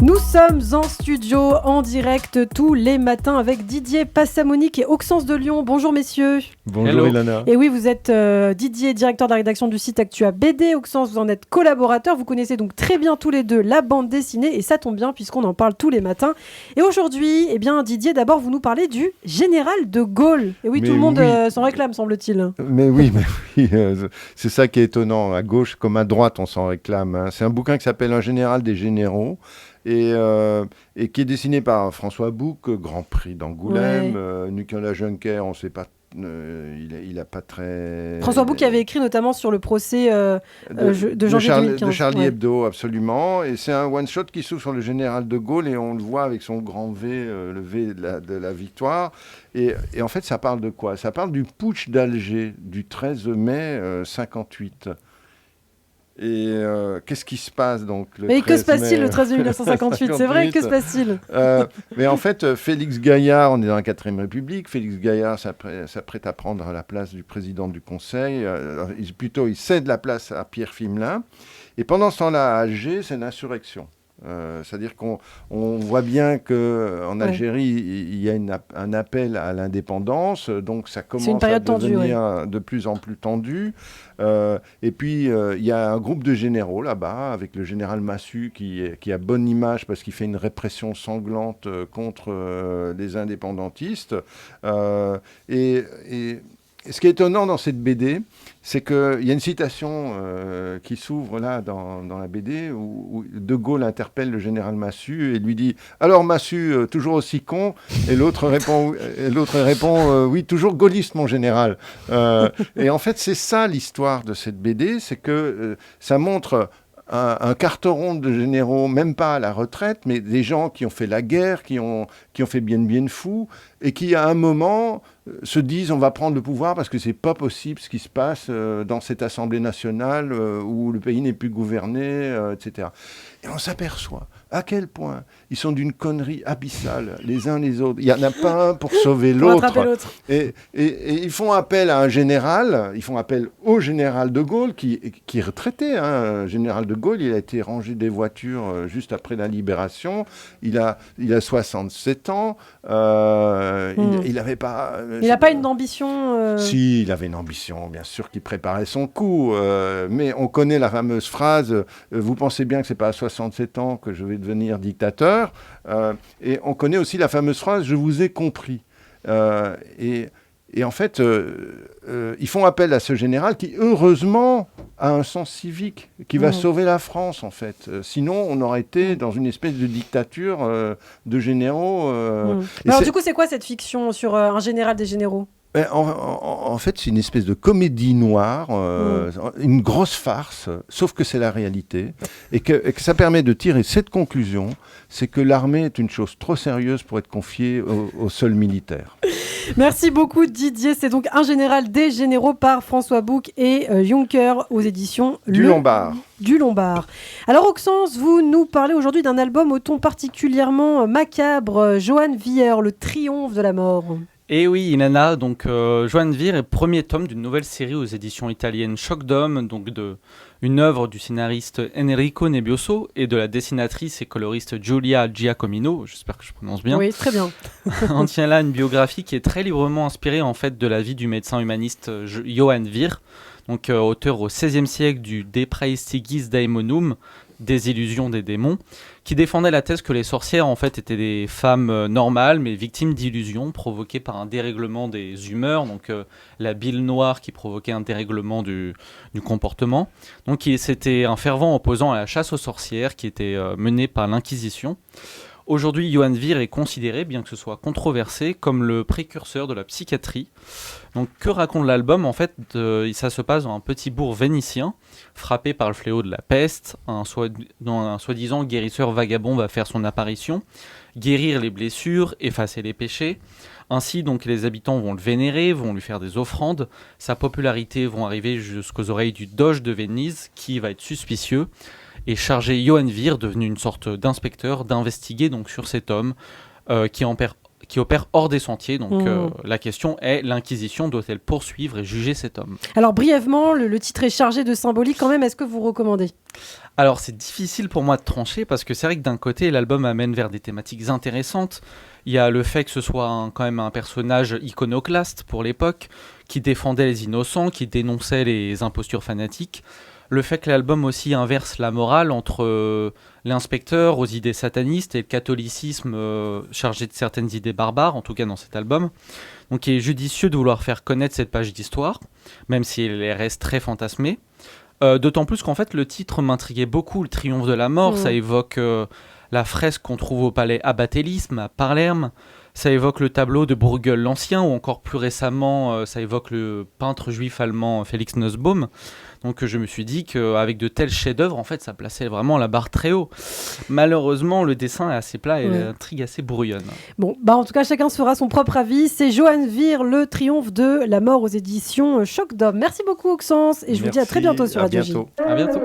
Nous sommes en studio, en direct tous les matins avec Didier Passamonique et Auxence de Lyon. Bonjour messieurs. Bonjour Ilana. Et oui, vous êtes Didier, directeur de la rédaction du site Actua BD. Auxence, vous en êtes collaborateur. Vous connaissez donc très bien tous les deux la bande dessinée et ça tombe bien puisqu'on en parle tous les matins. Et aujourd'hui, eh bien Didier, d'abord vous nous parlez du général de Gaulle. Et oui, tout le monde s'en réclame, semble-t-il. Mais oui, c'est ça qui est étonnant. À gauche comme à droite, on s'en réclame. Hein. C'est un bouquin qui s'appelle Un général des généraux. Et qui est dessiné par François Bouc, Grand Prix d'Angoulême, Nicolas Juncker, on ne sait pas, il n'a pas très... François Bouc qui avait écrit notamment sur le procès de janvier 2015. De Charlie Hebdo, absolument. Et c'est un one-shot qui s'ouvre sur le général de Gaulle et on le voit avec son grand V, le V de la victoire. Et en fait, ça parle de quoi ? Ça parle du putsch d'Alger du 13 mai 58. Et qu'est-ce qui se passe donc le 13 mai ? Mais que se passe-t-il le 13 mai 1958 ? C'est vrai, que se passe-t-il ? Mais en fait, Félix Gaillard, on est dans la 4ème République, Félix Gaillard s'apprête à prendre la place du président du Conseil. Il cède la place à Pierre Fimelin. Et pendant ce temps-là, à Alger, c'est l'insurrection. C'est-à-dire qu'on voit bien qu'en Algérie, il y a un appel à l'indépendance, donc ça commence à devenir de plus en plus tendu. Et puis, il y a un groupe de généraux là-bas, avec le général Massu qui a bonne image parce qu'il fait une répression sanglante contre les indépendantistes. Et ce qui est étonnant dans cette BD, c'est qu'il y a une citation qui s'ouvre là dans la BD où De Gaulle interpelle le général Massu et lui dit « Alors Massu, toujours aussi con ?» Et l'autre répond « Oui, toujours gaulliste, mon général. » Et en fait, c'est ça l'histoire de cette BD, c'est que ça montre un carteron de généraux, même pas à la retraite, mais des gens qui ont fait la guerre, qui ont fait Bien Phu, et qui, à un moment, se disent on va prendre le pouvoir parce que c'est pas possible ce qui se passe dans cette Assemblée nationale où le pays n'est plus gouverné, etc. Et on s'aperçoit à quel point ils sont d'une connerie abyssale, les uns les autres. Il n'y en a pas un pour sauver l'autre. Et ils font appel à un général, ils font appel au général de Gaulle, qui est retraité. Hein. Général de Gaulle, il a été rangé des voitures juste après la Libération. Il a 67 ans. Il n'avait pas... il n'a pas une ambition Si, il avait une ambition, bien sûr, qui préparait son coup. Mais on connaît la fameuse phrase « Vous pensez bien que ce n'est pas à 67 ans que je vais devenir dictateur ?» Et on connaît aussi la fameuse phrase « Je vous ai compris ». Et en fait, ils font appel à ce général qui, heureusement, a un sens civique, qui va sauver la France, en fait. Sinon, on aurait été dans une espèce de dictature de généraux. Alors, du coup, c'est quoi cette fiction sur un général des généraux ? En fait, c'est une espèce de comédie noire, une grosse farce, sauf que c'est la réalité, et que ça permet de tirer cette conclusion, c'est que l'armée est une chose trop sérieuse pour être confiée aux seuls militaires. Merci beaucoup Didier, c'est donc Un général des généraux par François Bouc et Juncker aux éditions du Lombard. Alors Auxence, vous nous parlez aujourd'hui d'un album au ton particulièrement macabre, Johann Weir, le triomphe de la mort. Et oui, Ilana, donc Johann Weir est le premier tome d'une nouvelle série aux éditions italiennes Choc d'Homme, donc une œuvre du scénariste Enrico Nebbioso et de la dessinatrice et coloriste Giulia Giacomino, j'espère que je prononce bien. Oui, très bien. On tient là une biographie qui est très librement inspirée en fait de la vie du médecin humaniste Johann Weir, donc auteur au XVIe siècle du De Praestigis Daemonum, des illusions des démons, qui défendait la thèse que les sorcières en fait étaient des femmes normales mais victimes d'illusions provoquées par un dérèglement des humeurs, donc la bile noire qui provoquait un dérèglement du comportement. Donc c'était un fervent opposant à la chasse aux sorcières qui était menée par l'Inquisition. Aujourd'hui, Johann Weir est considéré, bien que ce soit controversé, comme le précurseur de la psychiatrie. Donc, que raconte l'album ? En fait, ça se passe dans un petit bourg vénitien, frappé par le fléau de la peste. Dont un soi-disant guérisseur vagabond va faire son apparition, guérir les blessures, effacer les péchés. Ainsi, donc, les habitants vont le vénérer, vont lui faire des offrandes. Sa popularité va arriver jusqu'aux oreilles du doge de Venise, qui va être suspicieux. Et chargé Johann Weir, devenu une sorte d'inspecteur, d'investiguer donc sur cet homme qui qui opère hors des sentiers. Donc la question est, l'Inquisition doit-elle poursuivre et juger cet homme ? Alors brièvement, le titre est chargé de symbolique quand même, est-ce que vous recommandez ? Alors c'est difficile pour moi de trancher parce que c'est vrai que d'un côté l'album amène vers des thématiques intéressantes. Il y a le fait que ce soit quand même un personnage iconoclaste pour l'époque, qui défendait les innocents, qui dénonçait les impostures fanatiques. Le fait que l'album aussi inverse la morale entre l'inspecteur aux idées satanistes et le catholicisme chargé de certaines idées barbares, en tout cas dans cet album. Donc il est judicieux de vouloir faire connaître cette page d'histoire, même si elle reste très fantasmée. D'autant plus qu'en fait le titre m'intriguait beaucoup, le triomphe de la mort, ça évoque la fresque qu'on trouve au palais Abbatellisme à Palerme, ça évoque le tableau de Bruegel l'Ancien, ou encore plus récemment ça évoque le peintre juif allemand Félix Nussbaum. Donc je me suis dit qu'avec de tels chefs-d'œuvre, en fait, ça plaçait vraiment la barre très haut. Malheureusement, le dessin est assez plat et l'intrigue assez brouillonne. Bon, en tout cas, chacun se fera son propre avis. C'est Johan Vir, Le triomphe de la mort aux éditions Choc d'Homme. Merci beaucoup, Auxence, et je vous dis à très bientôt sur Radio J. À bientôt.